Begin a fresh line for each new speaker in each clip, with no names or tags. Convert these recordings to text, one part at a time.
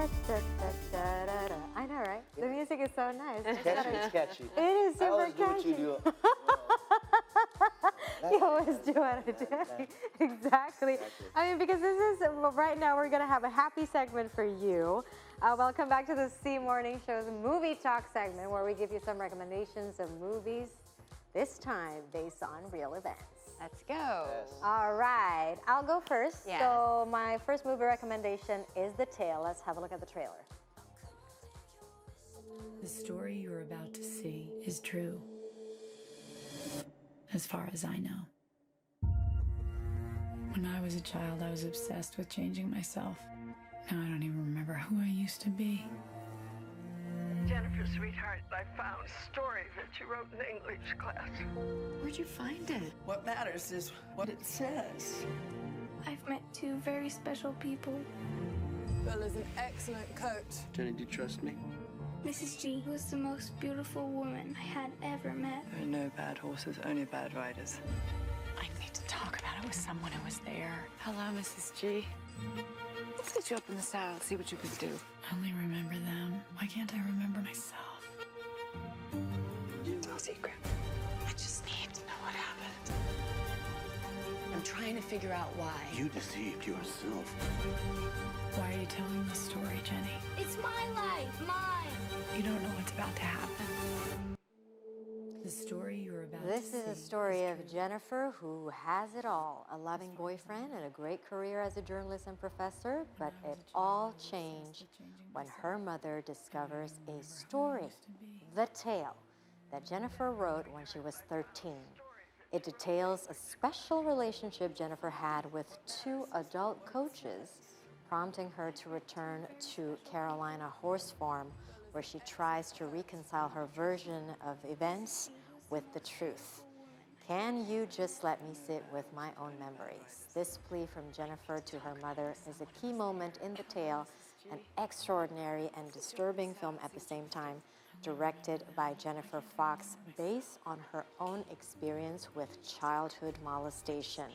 I know, right? The music is so nice.
It's catchy.
It is super
I always do what
catchy.
you do.
You always do what I do. Exactly. I mean, because this is, right now we're going to have a happy segment for you. Welcome back to the C Morning Show's Movie Talk segment, where we give you some recommendations of movies, this time based on real events.
Let's go.
Yes.
All right, I'll go first.
Yes.
So my first movie recommendation is The Tale. Let's have a look at the trailer.
The story you're about to see is true, as far as I know. When I was a child, I was obsessed with changing myself. Now I don't even remember who I used to be.
Jennifer, sweetheart, I found a story that you wrote in English class.
Where'd you find it?
What matters is what it says.
I've met two very special people.
Bill is an excellent coach.
Jenny, do you trust me?
Mrs. G was the most beautiful woman I had ever met.
There are no bad horses, only bad riders.
I need to talk about it with someone who was there. Hello, Mrs. G.
Let's get you up in the saddle, see what you can do.
I only remember them. Why can't I remember myself?
No secret.
I just need to know what happened. I'm trying to figure out why.
You deceived yourself.
Why are you telling this story, Jenny?
It's my life, mine.
You don't know what's about to happen. The story you're about
This
to
is a
see
story
is
of
true.
Jennifer, who has it all, a loving boyfriend and a great career as a journalist and professor, but it all changed when her mother discovers a story, The Tale, that Jennifer wrote when she was 13. It details a special relationship Jennifer had with two adult coaches, prompting her to return to Carolina Horse Farm, where she tries to reconcile her version of events with the truth. Can you just let me sit with my own memories? This plea from Jennifer to her mother is a key moment in The Tale, an extraordinary and disturbing film at the same time, directed by Jennifer Fox, based on her own experience with childhood molestation.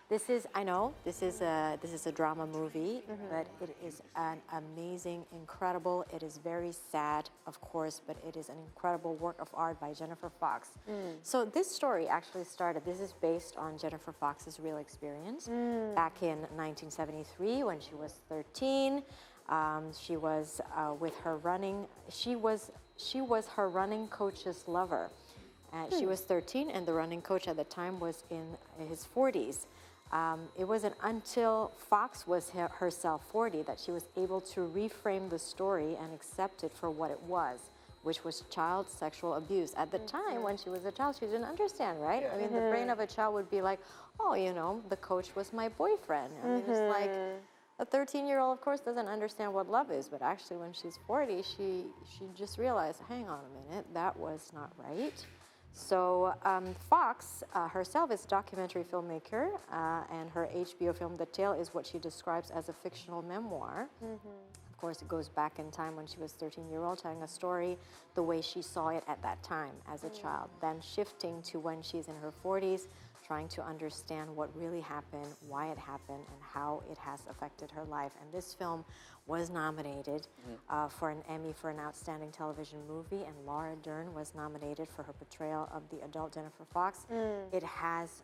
This is, I know, this is a drama movie, but it is an amazing, incredible, it is very sad, of course, but it is an incredible work of art by Jennifer Fox. So this story actually started, this is based on Jennifer Fox's real experience. Back in 1973, when she was 13, she was with her running, she was her running coach's lover. She was 13, and the running coach at the time was in his 40s. It wasn't until Fox was herself 40 that she was able to reframe the story and accept it for what it was, which was child sexual abuse. At the time, when she was a child, she didn't understand, right? I mean, the brain of a child would be like, oh, you know, the coach was my boyfriend. I mean, it's like a 13-year-old, of course, doesn't understand what love is, but actually when she's 40, she just realized, hang on a minute, that was not right. So Fox herself is a documentary filmmaker, and her HBO film, The Tale, is what she describes as a fictional memoir. Of course, it goes back in time when she was 13-year-old, telling a story the way she saw it at that time as a child, then shifting to when she's in her 40s, trying to understand what really happened, why it happened, and how it has affected her life. And this film was nominated for an Emmy for an Outstanding Television Movie, and Laura Dern was nominated for her portrayal of the adult Jennifer Fox. It has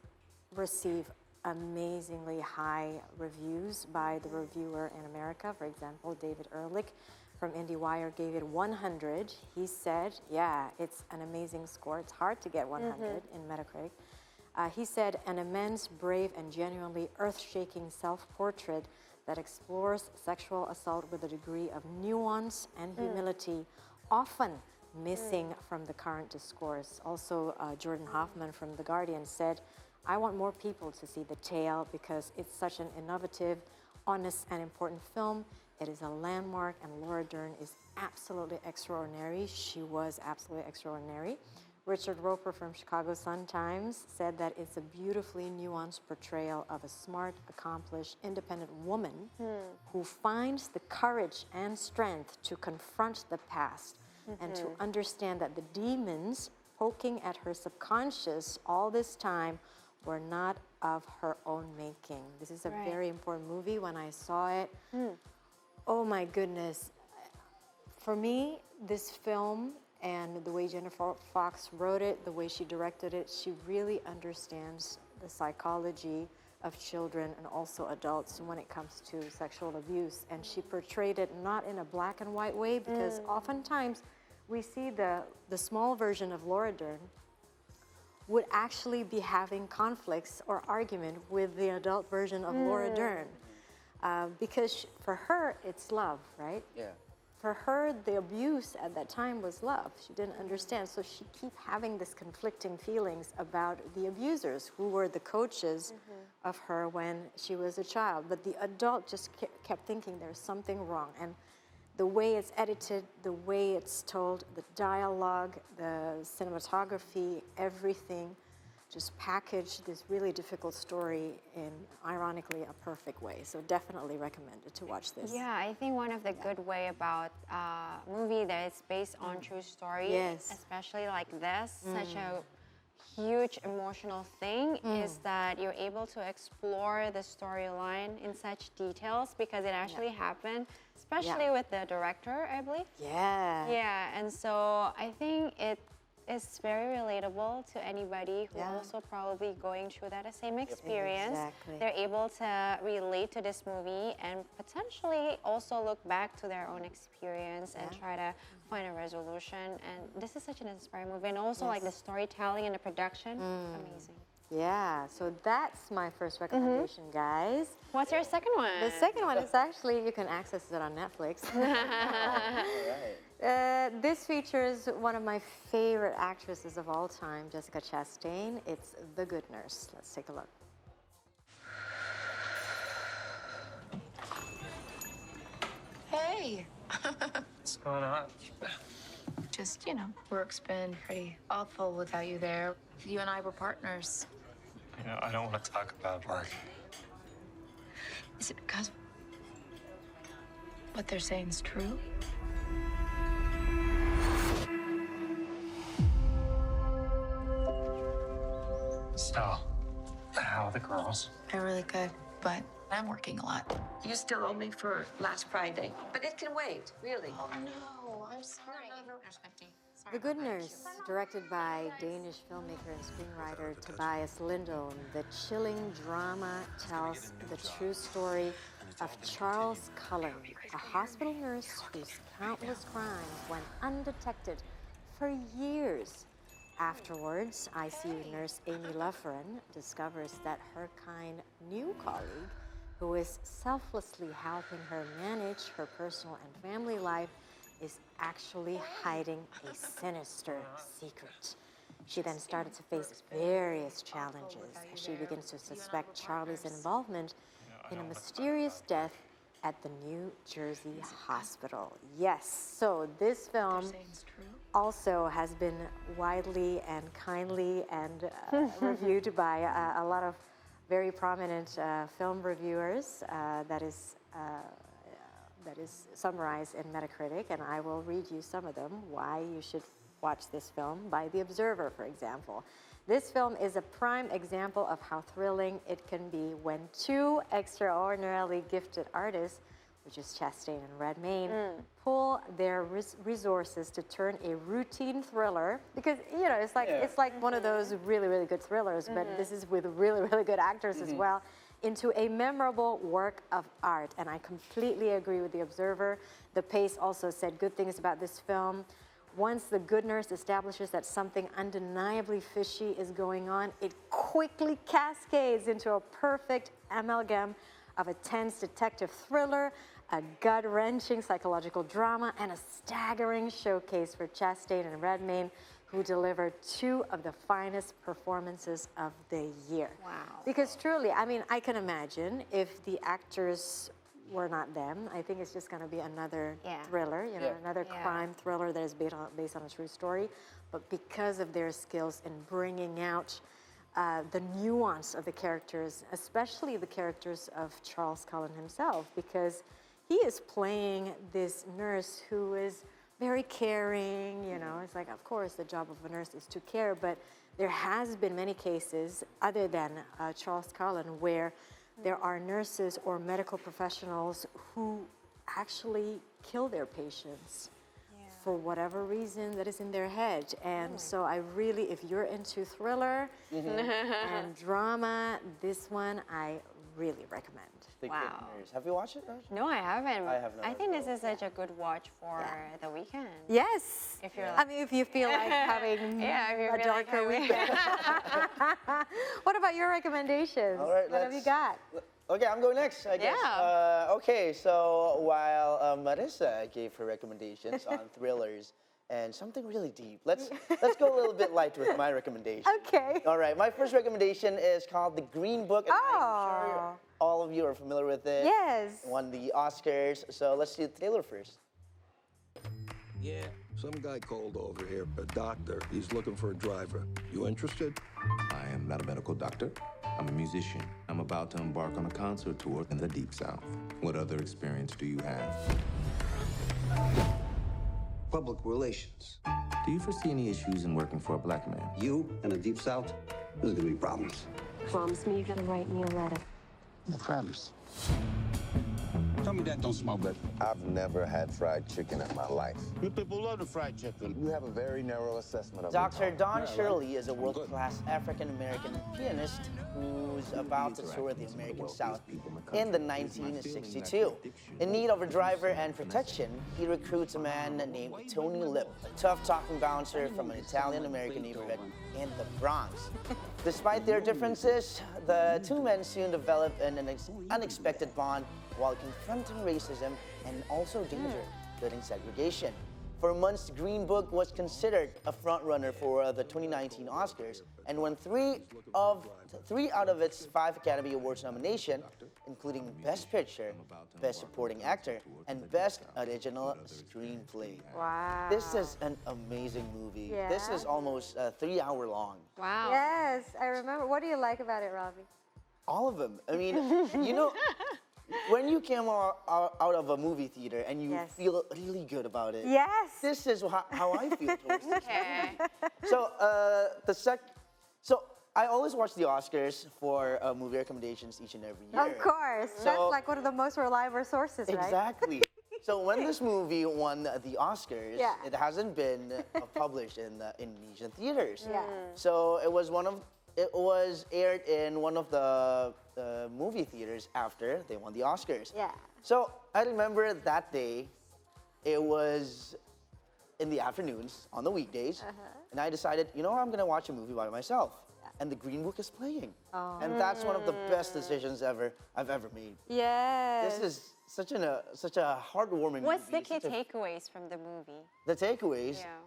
received amazingly high reviews by the reviewer in America. For example, David Ehrlich from IndieWire gave it 100. He said, yeah, it's an amazing score. It's hard to get 100 in Metacritic. He said, an immense, brave, and genuinely earth-shaking self-portrait that explores sexual assault with a degree of nuance and humility, often missing from the current discourse. Also, Jordan Hoffman from The Guardian said, I want more people to see The Tale because it's such an innovative, honest, and important film. It is a landmark, and Laura Dern is absolutely extraordinary. She was absolutely extraordinary. Richard Roper from Chicago Sun-Times said that it's a beautifully nuanced portrayal of a smart, accomplished, independent woman who finds the courage and strength to confront the past and to understand that the demons poking at her subconscious all this time were not of her own making. This is a very important movie. When I saw it, Oh my goodness. For me, this film and the way Jennifer Fox wrote it, the way she directed it, she really understands the psychology of children and also adults when it comes to sexual abuse. And she portrayed it not in a black and white way, because oftentimes we see the small version of Laura Dern would actually be having conflicts or argument with the adult version of Laura Dern. Because for her, it's love, right?
Yeah.
For her, the abuse at that time was love. She didn't understand, so she kept having this conflicting feelings about the abusers, who were the coaches of her when she was a child. But the adult just kept thinking there's something wrong. And the way it's edited, the way it's told, the dialogue, the cinematography, everything, just packaged this really difficult story in, ironically, a perfect way. So definitely recommended to watch this.
Yeah, I think one of the good way about movie that is based on true story,
Yes.
especially like this, such a huge emotional thing, is that you're able to explore the storyline in such details because it actually happened, especially with the director, I believe.
Yeah.
Yeah, and so I think it is very relatable to anybody who also probably going through that same experience.
Exactly.
They're able to relate to this movie and potentially also look back to their own experience and try to find a resolution. And this is such an inspiring movie. And also like the storytelling and the production, amazing.
Yeah, so that's my first recommendation, guys.
What's your second one?
The second one is actually, you can access it on Netflix. This features one of my favorite actresses of all time, Jessica Chastain. It's The Good Nurse. Let's take a look.
Hey.
What's going on?
Just, work's been pretty awful without you there. You and I were partners.
I don't want to talk about work.
Is it because what they're saying is true?
So, how are the girls?
They're really good, but I'm working a lot.
You still owe me for last Friday, but it can wait, really.
Oh, no, I'm sorry.
The Good Nurse, directed by Danish filmmaker and screenwriter Tobias Lindholm. The chilling drama tells the true story of Charles Cullen, a hospital nurse whose countless crimes went undetected for years. Afterwards, ICU nurse Amy Lufferin discovers that her kind new colleague, who is selflessly helping her manage her personal and family life, is actually hiding a sinister secret. She then started to face various challenges as she begins to suspect Charlie's involvement in a mysterious death at the New Jersey hospital. Yes, so this film also has been widely and kindly and reviewed by a lot of very prominent film reviewers. That is summarized in Metacritic, and I will read you some of them, why you should watch this film, by The Observer, for example. This film is a prime example of how thrilling it can be when two extraordinarily gifted artists, which is Chastain and Redmayne, pool their resources to turn a routine thriller, because it's like one of those really, really good thrillers, but this is with really, really good actors as well, into a memorable work of art. And I completely agree with The Observer. The Pace also said good things about this film. Once The Good Nurse establishes that something undeniably fishy is going on, it quickly cascades into a perfect amalgam of a tense detective thriller, a gut-wrenching psychological drama, and a staggering showcase for Chastain and Redmayne, who delivered two of the finest performances of the year.
Wow.
Because truly, I can imagine if the actors were not them, I think it's just going to be another thriller, another crime thriller that is based on a true story. But because of their skills in bringing out the nuance of the characters, especially the characters of Charles Cullen himself, because he is playing this nurse who is very caring, it's like, of course, the job of a nurse is to care, but there has been many cases, other than Charles Cullen, where there are nurses or medical professionals who actually kill their patients for whatever reason that is in their head. And so I really, if you're into thriller and drama, this one I really recommend.
The Kid Nurse. Have you watched it, Raj?
No, I haven't.
I have not
I think
as
this is such a good watch for the weekend.
Yes.
If you're
I mean, if you feel like having
if you
a
feel like
darker
having-
weekend. What about your recommendations?
All right,
what have you got?
Okay, I'm going next, I guess.
Yeah.
Okay, so while Marissa gave her recommendations on thrillers and something really deep, let's go a little bit light with my recommendation.
Okay.
All right, my first recommendation is called The Green Book, and I'm sure all of you are familiar with it.
Yes.
Won the Oscars, so let's do the trailer first.
Yeah. Some guy called over here, a doctor. He's looking for a driver. You interested?
I am not a medical doctor. I'm a musician. I'm about to embark on a concert tour in the Deep South. What other experience do you have?
Public relations.
Do you foresee any issues in working for a black man?
You in the Deep South? There's gonna be problems.
Promise me you're gonna write me a letter.
I promise. Tell me that don't smell good.
I've never had fried chicken in my life.
You people love the fried chicken.
You have a very narrow assessment of
Dr.
it.
Don Shirley is a world-class African-American pianist who's about to tour the American South in the 1962. In need of a driver and protection, he recruits a man named Tony Lip, a tough-talking bouncer from an Italian-American neighborhood in the Bronx. Despite their differences, the two men soon develop an unexpected bond while confronting racism and also danger, including segregation. For months, Green Book was considered a frontrunner for the 2019 Oscars and won three out of its 5 Academy Awards nominations, including Best Picture, Best Supporting Actor, and Best Original Screenplay.
Wow.
This is an amazing movie.
Yeah.
This is almost 3 hour long.
Wow.
Yes, I remember. What do you like about it, Ralvi?
All of them. I mean, you know, when you came out of a movie theater and you feel really good about it.
Yes.
This is how I feel towards this.
Okay.
So so I always watch the Oscars for movie recommendations each and every year.
Of course.
So-
That's like one of the most reliable sources, right?
Exactly. So when this movie won the Oscars,
Yeah.
it hasn't been published in Asian theaters.
Yeah.
So it was aired in one of the movie theaters after they won the Oscars.
Yeah.
So I remember that day, it was in the afternoons on the weekdays, and I decided, you know, I'm gonna watch a movie by myself. And The Green Book is playing.
Oh.
And that's one of the best decisions I've ever made.
Yes.
This is such a heartwarming
What's the
movie.
key takeaways from the movie?
The takeaways?
Yeah.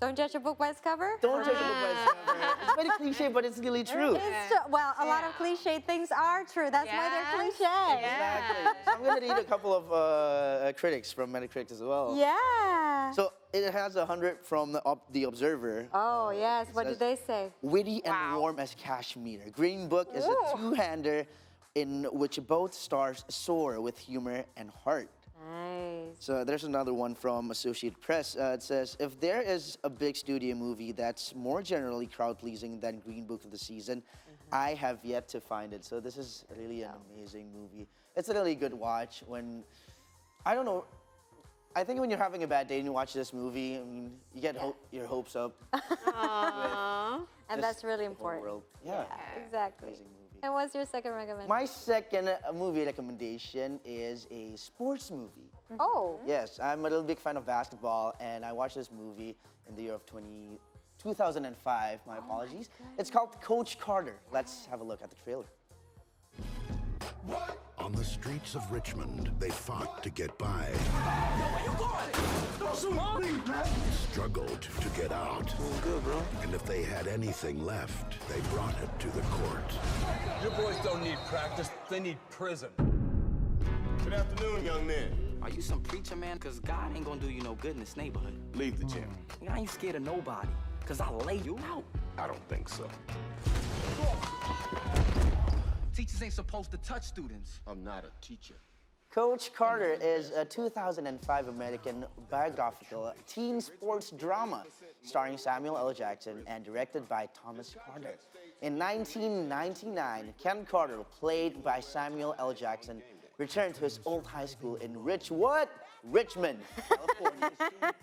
Don't judge a book by its cover?
Don't judge a book by its cover. It's very cliche, but it's really true.
It's true. Well, a lot of cliche things are true. That's why they're cliche.
Exactly. So I'm going to read a couple of critics from Metacritic as well.
Yeah.
So it has 100 from the Observer.
Oh, yes. What did
says,
they say?
Witty and warm as cashmere. Green Book is a two-hander in which both stars soar with humor and heart.
Nice.
So there's another one from Associated Press. It says, if there is a big studio movie that's more generally crowd-pleasing than Green Book of the season, I have yet to find it. So this is really an amazing movie. It's a really good watch when, I don't know, I think when you're having a bad day and you watch this movie, I mean, you get your hopes up.
And that's really important.
World. Yeah.
Exactly.
Amazing movie.
And what's your second recommendation?
My second movie recommendation is a sports movie.
Oh.
Yes, I'm a little big fan of basketball, and I watched this movie in the year of 2005. My apologies. It's called Coach Carter. Let's have a look at the trailer.
On the streets of Richmond, they fought to get by. Struggled to get out.
Good, bro.
And if they had anything left, they brought it to the court.
Your boys don't need practice, they need prison. Good afternoon, young men.
Are you some preacher, man? Cause God ain't gonna do you no good in this neighborhood.
Leave the gym.
I ain't scared of nobody, cause I lay you out.
I don't think so.
Teachers ain't supposed to touch students.
I'm not a teacher.
Coach Carter is a 2005 American biographical teen sports drama starring Samuel L. Jackson and directed by Thomas Carter. In 1999, Ken Carter, played by Samuel L. Jackson, returned to his old high school in Richmond, California,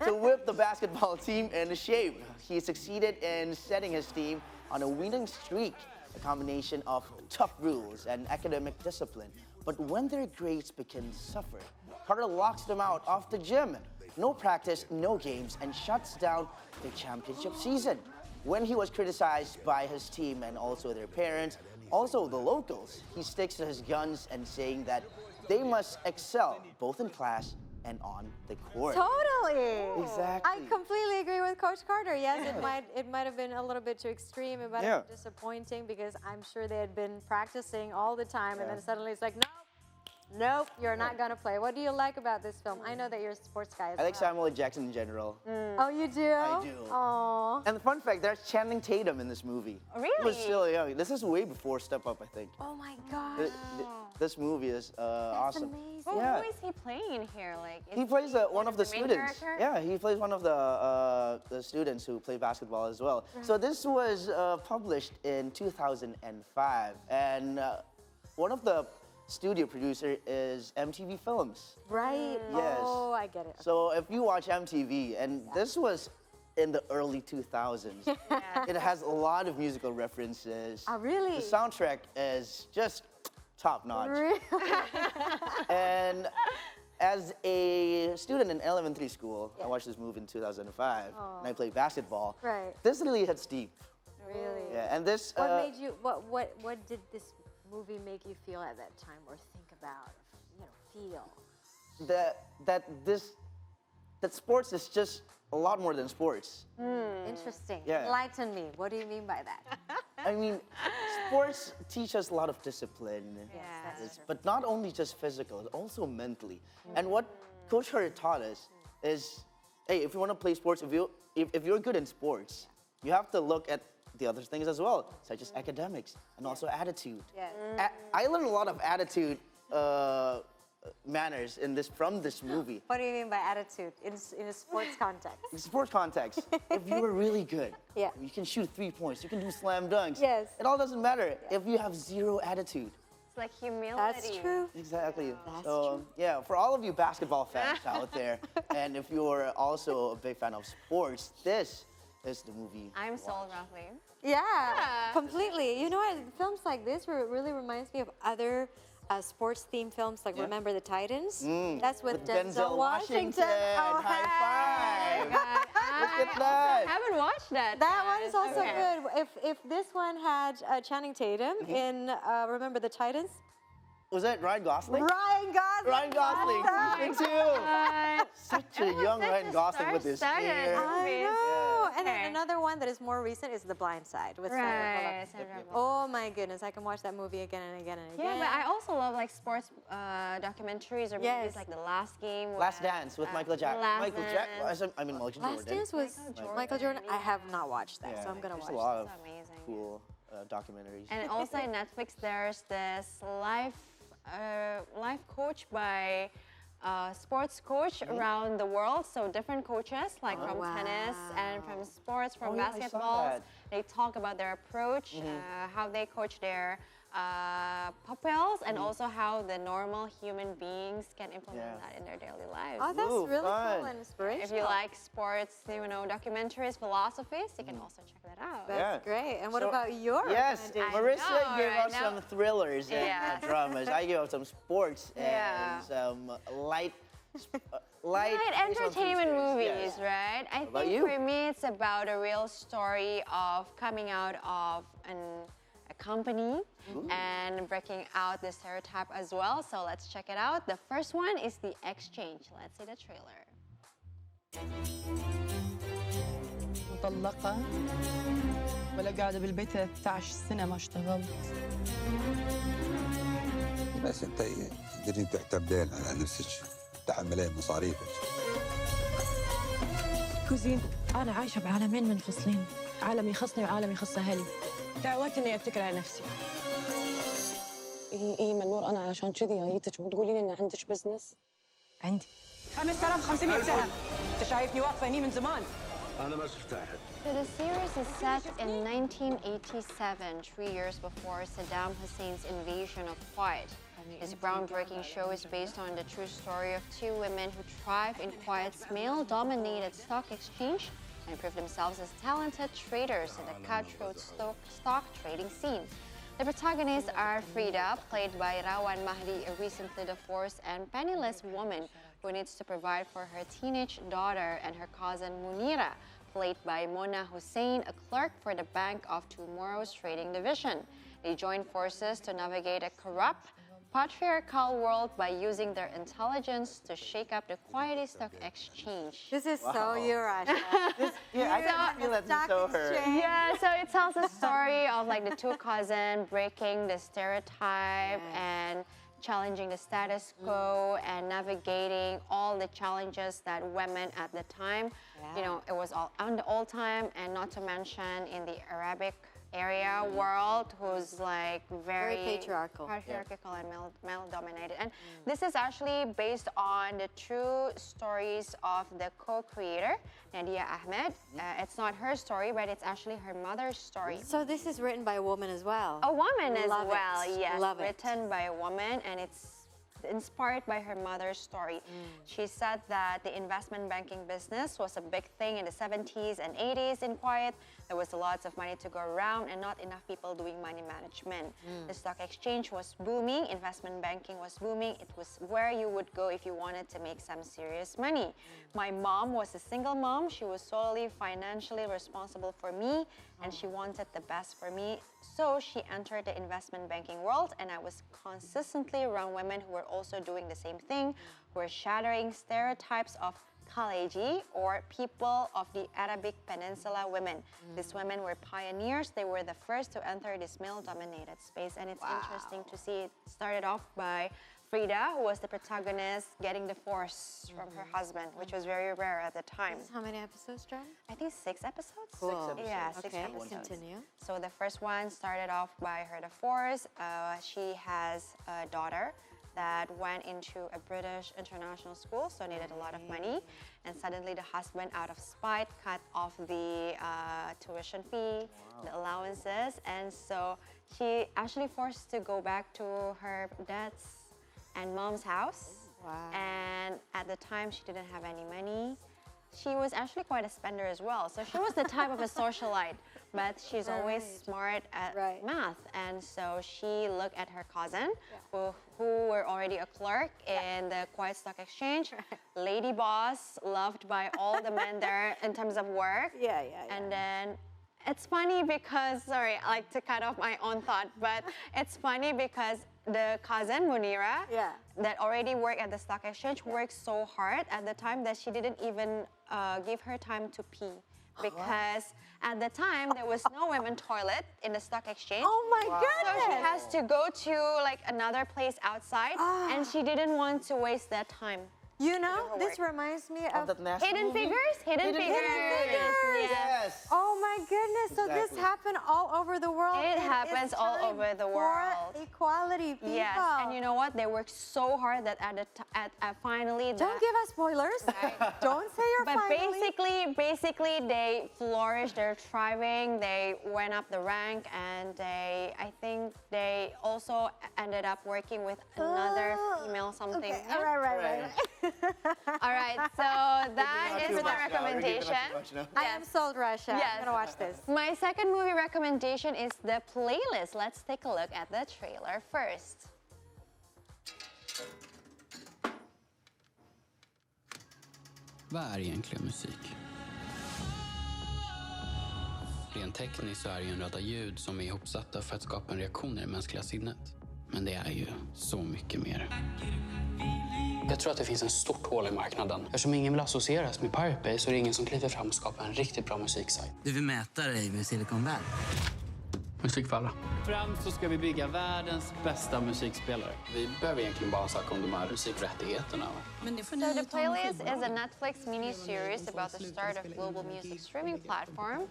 to whip the basketball team into shape. He succeeded in setting his team on a winning streak, a combination of tough rules and academic discipline. But when their grades begin to suffer, Carter locks them out of the gym. No practice, no games, and shuts down the championship season. When he was criticized by his team and also their parents, also the locals, he sticks to his guns and saying that they must excel both in class and on the court.
Totally.
Exactly.
I completely agree with Coach Carter. Yes, it might have been a little bit too extreme. It might have been disappointing because I'm sure they had been practicing all the time, and then suddenly it's like, nope, you're not gonna play. What do you like about this film? I know that you're a sports guy as
I like
well.
Samuel L. Jackson in general.
Oh, you do?
I do.
Aww.
And the fun fact, there's Channing Tatum in this movie.
Really?
He was still young. This is way before Step Up, I think.
Oh my God.
This movie is awesome.
Amazing.
Well, who is he playing here? Like,
He plays one of the
main
students.
character?
Yeah, he plays one of the students who play basketball as well. So this was published in 2005, and one of the studio producer is MTV Films.
Right.
Yes.
Oh, I get it.
So if you watch MTV, and this was in the early 2000s, it has a lot of musical references.
Oh, really?
The soundtrack is just top notch.
Really?
And as a student in elementary school, I watched this movie in 2005, and I played basketball.
Right.
This really hits deep.
Really?
Yeah, and this.
What made you? What did this movie make you feel at that time, or think about? Feel.
That sports is just a lot more than sports.
Interesting.
Yeah.
Enlighten me. What do you mean by that?
I mean, sports teach us a lot of discipline.
Yes, that's true.
But not only just physical, also mentally. And what Coach Hurd taught us is, hey, if you want to play sports, if you're good in sports, you have to look at the other things as well, such as academics and also attitude.
Yes.
I learned a lot of attitude manners from this movie.
What do you mean by attitude in a sports context?
In sports context, if you were really good, you can shoot 3 points, you can do slam dunks.
Yes.
It all doesn't matter if you have zero attitude.
It's like humility.
That's true.
Exactly.
That's
true. Yeah, for all of you basketball fans out there, and if you're also a big fan of sports, this is the movie.
I'm sold, Ralvi.
Yeah, completely. You know what? Films like this really reminds me of other sports-themed films, like Remember the Titans. That's with Denzel Washington. Oh,
high five! Look at that.
I haven't watched that.
That one is also good. If this one had Channing Tatum in Remember the Titans.
Was that Ryan Gosling?
Ryan Gosling.
Ryan Gosling, season 2. Such a young Ryan Gosling with his hair.
I know. And then another one that is more recent is The Blind Side with Sandra Bullock. Oh my goodness, I can watch that movie again and again and again.
Yeah, but I also love like sports documentaries or movies like The Last Game.
Last Dance with Michael Jordan.
Michael
Last Dance was Michael Jordan. I have not watched that, so I'm gonna watch it.
There's a lot of cool documentaries.
And also in Netflix, there's this life coach by sports coach around the world. So different coaches, like from tennis and from sports, from basketball. They talk about their approach, how they coach their pupils, and also how the normal human beings can implement that in their daily lives.
Oh, that's really cool and inspirational.
If you like sports, documentaries, philosophies, you can also check that out.
That's great. And what about your
recommendation? Marissa gave us some thrillers and dramas. I gave us some sports and some light
entertainment movies, right? I think for me, it's about a real story of coming out of a company and breaking out the stereotype as well. So let's check it out. The first one is The Exchange. Let's see the trailer.
مطلقة ولا قاعدة بالبيت 13 سنة ما اشتغلت.
بس انت قدرتي تعتمدين على نفسك تحملين مصاريفك.
كوزين أنا عايشة بعالمين منفصلين، عالم يخصني وعالم يخص أهلي. تعودت إني أتكل على نفسي. إيه منور أنا علشان كذي جايتك وتقولين إن عندك بزنس؟ عندي 5500 درهم. أنت شايفني واقفة هني من زمان.
أنا ما شفت أحد.
So the series is set in 1987, 3 years before Saddam Hussein's invasion of Kuwait. This groundbreaking show is based on the true story of two women who thrive in quiet's male-dominated stock exchange and prove themselves as talented traders in the cutthroat stock trading scene. The protagonists are Frida, played by Rawan Mahdi, a recently divorced and penniless woman who needs to provide for her teenage daughter, and her cousin Munira, played by Mona Hussein, a clerk for the Bank of Tomorrow's trading division. They join forces to navigate a corrupt, patriarchal world by using their intelligence to shake up the quiet stock exchange.
This is so you, Rasya.
I can feel that this is so her.
Yeah, so it tells a story of like the two cousins breaking the stereotype and challenging the status quo and navigating all the challenges that women at the time, you know, it was all on the old time, and not to mention in the Arabic area world, who's like very
patriarchal
and male dominated. And this is actually based on the true stories of the co-creator, Nadia Ahmed. It's not her story, but it's actually her mother's story.
So this is written by a woman as well?
A woman as
Love
well,
it.
yes.
Love it.
Written by a woman, and it's inspired by her mother's story. She said that the investment banking business was a big thing in the 70s and 80s in Kuwait. There was lots of money to go around and not enough people doing money management. The stock exchange was booming, investment banking was booming. It was where you would go if you wanted to make some serious money. My mom was a single mom. She was solely financially responsible for me, and she wanted the best for me. So she entered the investment banking world, and I was consistently around women who were also doing the same thing, who were shattering stereotypes of Khaleji, or people of the Arabic Peninsula women. These women were pioneers. They were the first to enter this male-dominated space, and it's interesting to see it started off by Frida, who was the protagonist, getting divorced from her husband, which was very rare at the time.
How many episodes, Jen?
I think 6 episodes.
Cool.
6 episodes. Yeah, 6
okay,
episodes.
Continue.
So the first one started off by her divorce. She has a daughter that went into a British international school, so needed a lot of money. And suddenly the husband, out of spite, cut off the tuition fee, the allowances. And so she actually forced to go back to her dad's and mom's house. And at the time, she didn't have any money. She was actually quite a spender as well. So she was the type of a socialite, but she's always smart at math. And so she looked at her cousin, who were already a clerk in the Kuwait Stock Exchange, lady boss, loved by all the men there in terms of work. And then it's funny because, sorry, I like to cut off my own thought, but it's funny because the cousin, Munira, that already worked at the stock exchange, worked so hard at the time that she didn't even give her time to pee. Because at the time, there was no women toilet in the stock exchange.
Oh my goodness!
So she has to go to like another place outside, and she didn't want to waste that time.
You know, this reminds me of
Hidden Figures. Hidden Figures.
Yes.
Oh my goodness! So this happened all over the world.
It happens all over the world.
For equality, people.
Yes, and you know what? They worked so hard that at finally.
Don't give us spoilers. Don't say you're finally.
But basically, they flourished. They're thriving. They went up the rank, and I think they also ended up working with another female something.
Okay. Right.
All right, so that is my recommendation.
I am sold, Rasya.
Yes.
I'm gonna watch this.
My second movie recommendation is The Playlist. Let's take a look at the trailer first.
Vad är egentligen musik? Rent tekniskt så är det ju en rad ljud som är ihopsatta för att skapa en reaktion i det mänskliga sinnet. Men det är ju så mycket mer. Jag tror att det finns en stort hål i marknaden. Eftersom ingen vill associeras med Pirate Bay så är det ingen som kliver fram och skapar en riktigt bra musiksajt.
Du vill mäta dig med Silicon Valley?
Musik för alla. Främst så ska vi bygga världens bästa musikspelare. Vi behöver egentligen bara snacka om de här musikrättigheterna.
So The Playlist is a Netflix mini-series about the start of global music streaming platform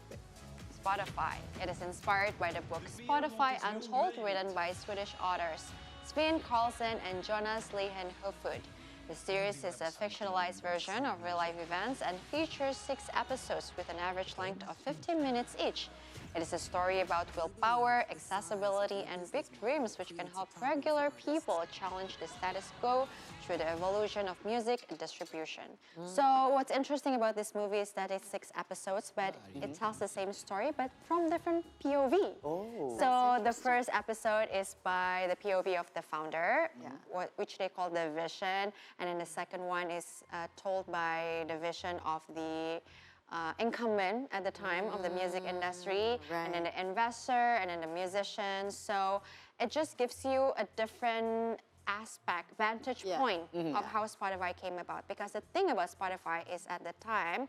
Spotify. It is inspired by the book Spotify Untold, written by Swedish authors Sven Karlsson and Jonas Lehen Hofud. The series is a fictionalized version of real-life events and features 6 episodes with an average length of 15 minutes each. It is a story about willpower, accessibility, and big dreams which can help regular people challenge the status quo through the evolution of music and distribution. So what's interesting about this movie is that it's 6 episodes, but it tells the same story, but from different POV. So the first episode is by the POV of the founder, which they call the vision, and then the second one is told by the vision of the incumbent at the time of the music industry, and then the investor, and then the musician. So it just gives you a different aspect, vantage point of how Spotify came about. Because the thing about Spotify is at the time,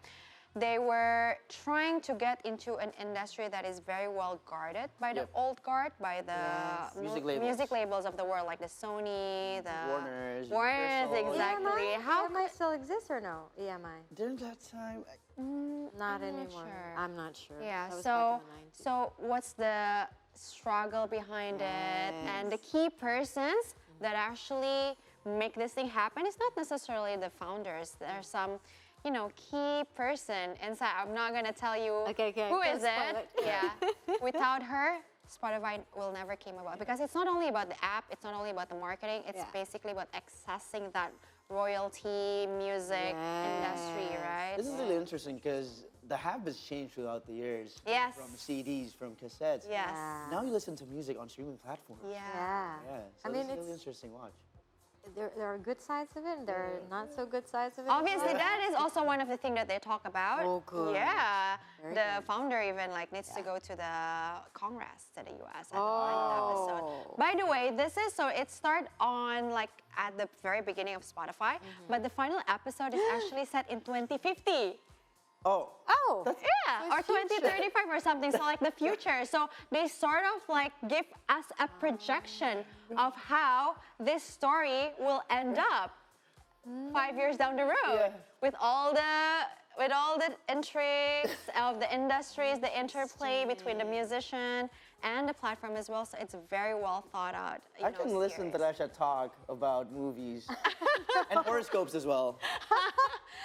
they were trying to get into an industry that is very well guarded by the old guard, by the music labels of the world, like the Sony, the Warners, exactly.
EMI?
How
EMI still exists or no? EMI?
During that time,
not
I'm
anymore.
not sure.
I'm not sure.
Yeah.
That was back in the 90s.
So what's the struggle behind it, and the key persons that actually make this thing happen? It's not necessarily the founders. There's some, you know, key person inside. I'm not gonna tell you who is it. Yeah. Without her, Spotify will never came about, because it's not only about the app, it's not only about the marketing, it's basically about accessing that royalty music industry, right?
This is really interesting because the habits changed throughout the years.
Yes.
From CDs, from cassettes.
Yes.
Now you listen to music on streaming platforms.
Yeah.
So
I mean,
it's
it's
really interesting watch.
there are good sides of it, and there are not so good sides of it.
Obviously, that is also one of the things that they talk about.
Oh, good.
Yeah.
Very
The
good.
founder even like needs to go to the Congress to the US at the final episode. By the way, this is so it started on like at the very beginning of Spotify, but the final episode is actually set in 2050.
Oh.
Yeah, or 2035 or something, so like the future. So they sort of like give us a projection of how this story will end up 5 years down the road with all the intrigues of the industries, the interplay between the musician and the platform as well. So it's very well thought out.
I can listen to Rasya talk about movies and horoscopes as well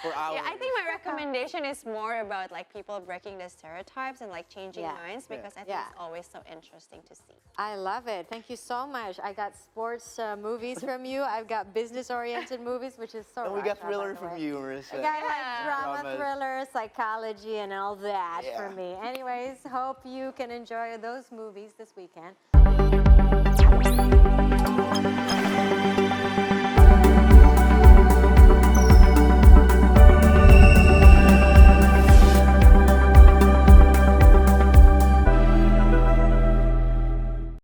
for hours.
Yeah, I think my recommendation is more about like people breaking the stereotypes and like changing minds, because I think it's always so interesting to see.
I love it. Thank you so much. I got sports movies from you. I've got business-oriented movies, which is so.
And we got
Rasya, by
thriller
the
from
way.
you, Marissa.
I got like drama,
Dramas.
thriller, psychology, and all that for me. Anyways, hope you can enjoy those movies this weekend.